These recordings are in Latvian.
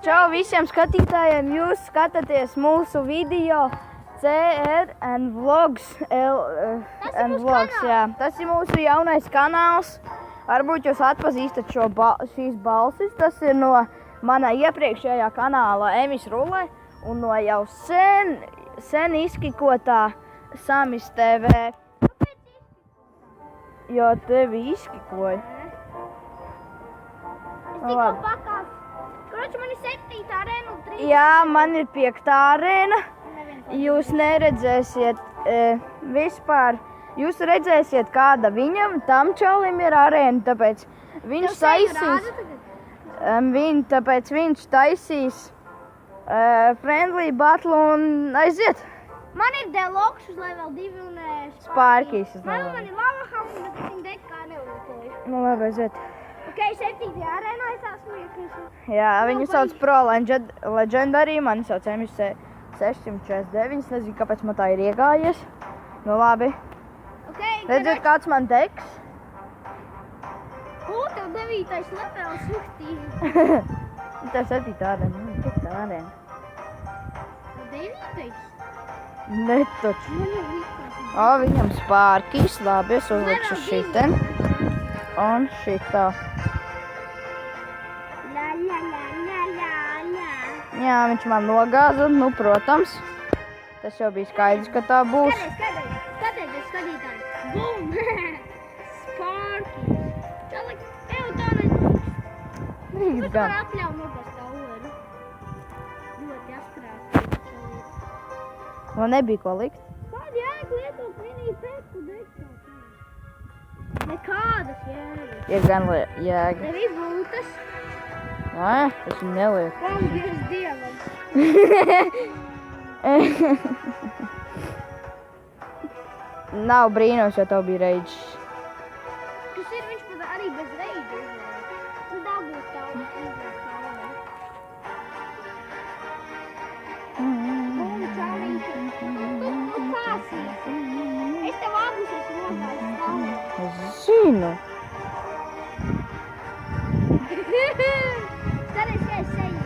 Čau visiem skatītājiem, jūs skatāties mūsu video CRN Vlogs, jā. Tas ir mūsu jaunais kanāls. Varbūt jūs atpazīstat šīs balsis. Tas ir no mana iepriekšējā kanāla Emis Rule un no jau sen izkikotā Samis TV. Jo tevi izkikoja. Es tikko pakāpu. Kroči, man ir 7. arēna un 3. Jā, man ir 5. arēna. Jūs neredzēsiet vispār. Jūs redzēsiet, kāda viņam, tam čalim ir arēna, tāpēc viņš taisīs. Tāpēc viņš taisīs friendly battle un aiziet. Man ir Deluxe uz level 2 un Spārkīs. Man ir Lava House, bet es viņu dekā neuzlietoju. Nu, labi, aiziet. Ok, 7. arēnā es esmu iekļuvusi. Jā, viņu sauc Pro Legendary, mani sauc Emis 649, nezinu, kāpēc man tā ir iegājies. Nu, labi. Redziet, kāds man deks? Ko, tev 9. levels uktīvi? Tev 7. arēna, 5. arēna. 9. Ne taču. O, viņam Spārkīs, labi, es uzlikšu šiten. Un šitā. Jā, viņš man nogāza, nu, protams. Tas jau bija skaidrs, ka tā būs. Skaties, skatītāji. Bum! Spārkīs. Čalik, ev tā nedrīkst. Drīkst Kurš gan. var atļaut nogāzt tā oru? Ļoti asprāt. Man nebija ko likt. Kāda jēga lietot mini pēku dekā? Nekādas jēgas. Ir gan jēga. Tev ir būtas. Nē, es viņu nelieku. Paldies Dievam. Nav brīnums, jo tev bija reidžs. Kas ir, viņš pat arī bez reidža uzvarēja. Un dabūt tā un čālīši. Tu kāsīsi. Es tev abus esmu nogājis stāvu. Es zinu. Skaties, kā es seju.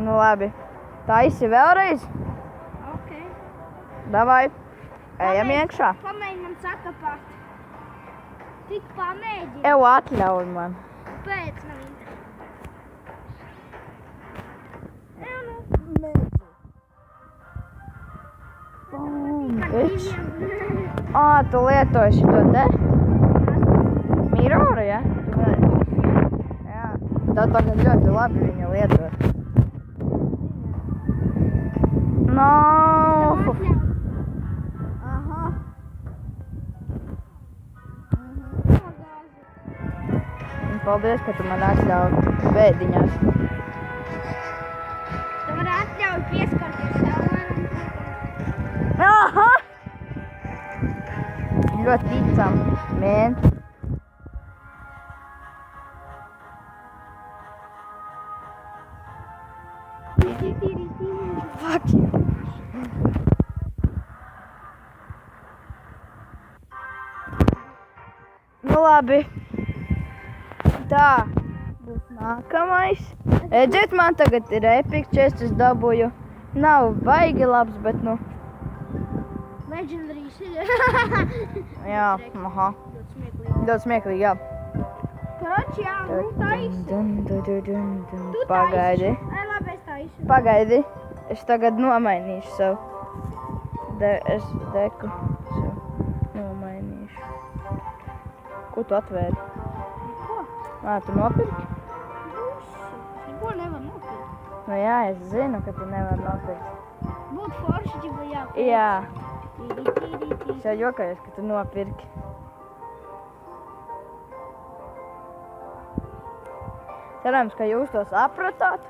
Nu labi. Taisi vēlreiz? Ok. Davai. Ejam iekšā. Pamēģi man sakapāt. Tik pamēģi. Ev atļauj man. Pēc man interesē. Ā, tu lietoji šito te? Miroru, ja? Jā. Tā tagad ļoti labi viņa lietot. No. Aha. Un paldies, ka tu man atļauj bēdiņās. Tu vari atļauj pieskarties saulēm. Aha! Ļoti ticam, man. Fuck you. Nu labi. Tā būs nākamais. Redziet, man tagad ir epic chest, es dabūju. Nav baigi labs, bet nu. Legendary ir. Jā, aha. Ļoti smieklīgi, jā. Kroči, jā, nu taisi. Pagaidi. Ai, labi, es taisu. Pagaidi. Es tagad nomainīšu savu. Es deku savu nomainīšu. Ko tu atvēri? Ko? Ā, tu nopirki? Neko nevar nopirkt. Nu jā, es zinu, ka tu nevari nopirkt. Būtu forši, ģipa jāpirkt. Jā. Es jau jokājos, ka tu nopirki. Cerams, ka jūs to sapratāt.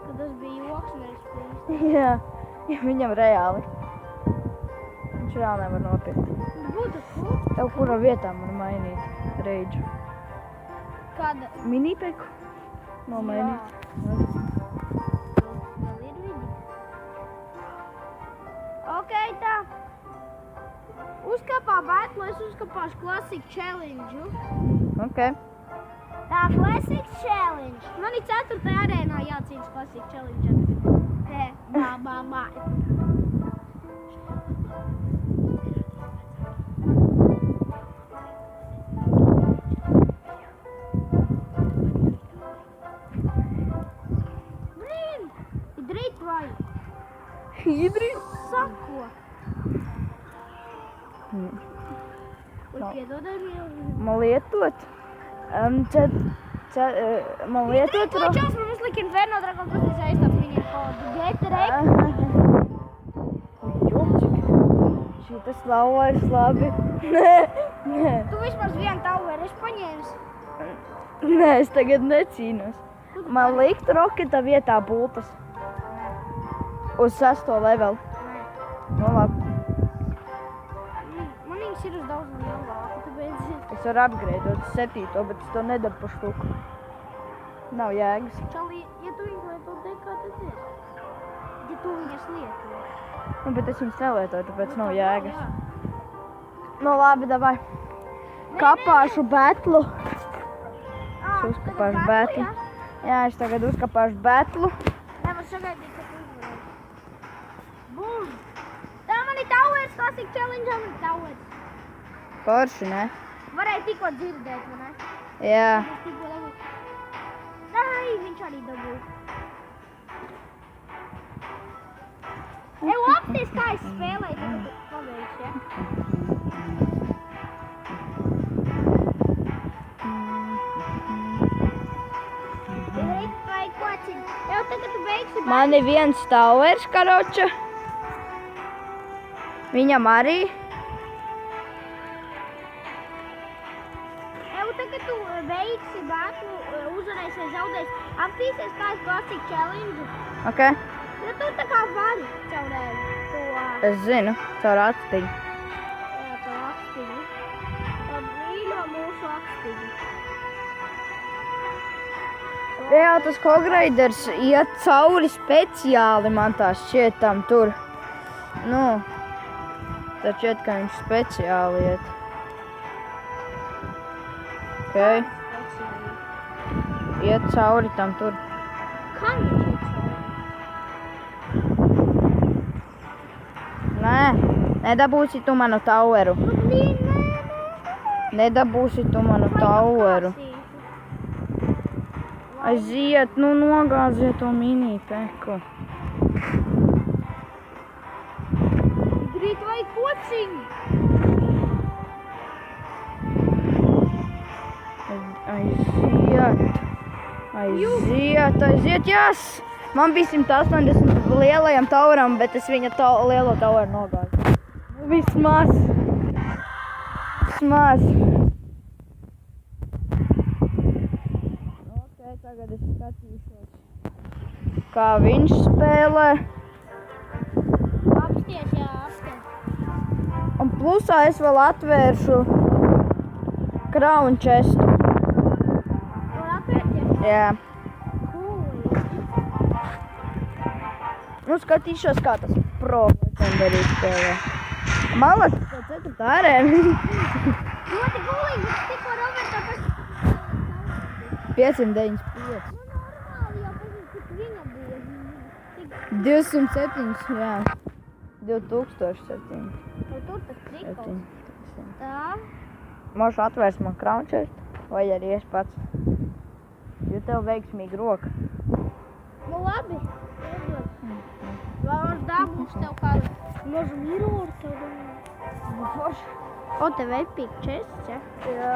Ka tas bija joks, nevis plīst. Jā, viņam reāli. Viņš reāli nevar nopirkt. Būtu ko? Tev kura vietā man mainīt reidžu? Kāda? Minipeku? Nomainīt. Vēl ir vidi. Ok, tā. Uzkāpā batlu, es uzkāpāšu Classic Challenge. Ok. Tā, Classic Challenge. Man ir 4. arēnā jācīnas Classic Challenge. Te, bā. Blīn! Idrīt vai? Idrīt? Sako. Vai piedodam jau? Man lietot. Man lietot. Čās man uzliek Inferno Dragon Quest aizstāv viņiem kodu. Getrek. Šitas nav vairs labi. Nē. Tu vispār vienu tower esi paņēmis. Nē, es tagad necīnos. Man likt roketa vietā bultas. Uz 6. levelu. Nu labi. Man viņas ir uz daudz lielāku, tāpēc... Es varu upgradeot uz 7, bet es to nedaru pa štuku. Nav jēgas. Čalī, ja tu viņas lieto, te kā tas ir? Ja tu viņas lieto. Nu, bet es viņas nelietoju, tāpēc nav jēgas. Nu labi, davai. Kapāšu betlu. Es uzkapāšu betlu. Jā, es tagad uzkapāšu betlu. Nevar sagaidīt, ka tu uzvarēji. Bum! Tā man ir towers, Classic Challenge, man ir towers. Forši, ne? Varēja tikko dzirdēt, vai ne? Jā. Es tikko dabūju. Ai, viņš arī dabūja. Apties, kā es spēlēju, tad tu pabeigšu, ja? Vai kociņ? Jau tagad tu beigsi Man ir viens towers, karoča. Viņam arī. Jau tagad tu beigsi batlu, uzvarēsi, zaudēsi, aptīsies kā es Classic Challenge. Ok. Ja tu tā kā vari caur to... Es zinu, caur atstiņu. Jā, caur akstiņu. Tad mīļo mūsu akstiņu. Jā, tas Hogreiders iet cauri speciāli, man tā šķiet tam tur. Nu, tad šķiet, ka viņš speciāli iet. Ok. Iet cauri tam tur. Kā viņš iet cauri? Nē, nedabūsi tu manu toweru. Nu, blīn, nē. Nedabūsi tu manu toweru. Aiziet, nu nogāziet to mini peku. Drīt vai kociņ? Aiziet, jās! Man bija 180 lielajam tauram, bet es viņa lielo tauru nogāzu. Vismaz. Ok, tagad es skatīšos, kā viņš spēlē. Apsties, jā, apsties. Un plusā es vēl atvēršu crown chestu. Var atvērties? Jā. Cool. Nu, skatīšos, kā tas pro legendary spēlē. Malas, tā 4. arēna. Ļoti gulīgi, bet tikko Roberta pēc... 595. Nu, normāli jau pazīst, cik viņa bija. 207, jā. 2007. Vai tur tas trikos? Tā. Mošu atvērs man crown chest, vai arī es pats. Jo tev veiksmīgi roka. Nu, labi. Vai var dabūs tev kādu mazu miroru tev domāju? O, tev epic chests, ja? Jā,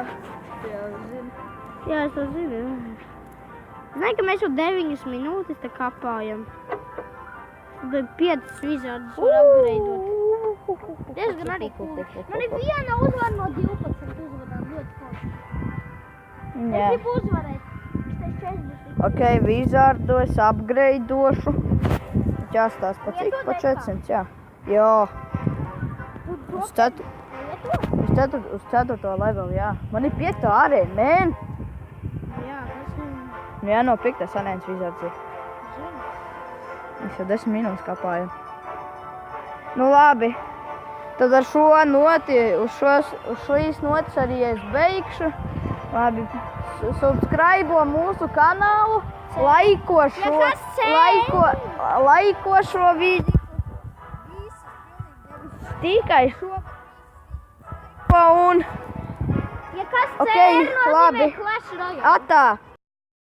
zinu. Jā, es to zinu. Zini, ka mēs jau 9 minūtes te kapājam. Tad 5 vizardus var upgradeot. Diezgan arī cool. Man ir viena uzvara no 12 uzvarām, ļoti forši. Es Jā. gribu uzvarēt. Es te 40. Ok, vizardu es upgradeošu. Jāstās pa cik? Pa 400, jā. Jā. Uz 4. Uz 4. levelu, jā. Man ir 5. arēna, man. Jā, tas ir. Jā, no 5. arēnas vizards ir. Zinu. Mēs jau 10 minūtes kapājam. Nu labi. Tad ar šo noti, uz šīs notis arī es beigšu. Labi, subscribe mūsu kanālu, laiko šo video. Tikai šo un... Ja kas Ok, nozīmē labi. Clash Royale. Atā!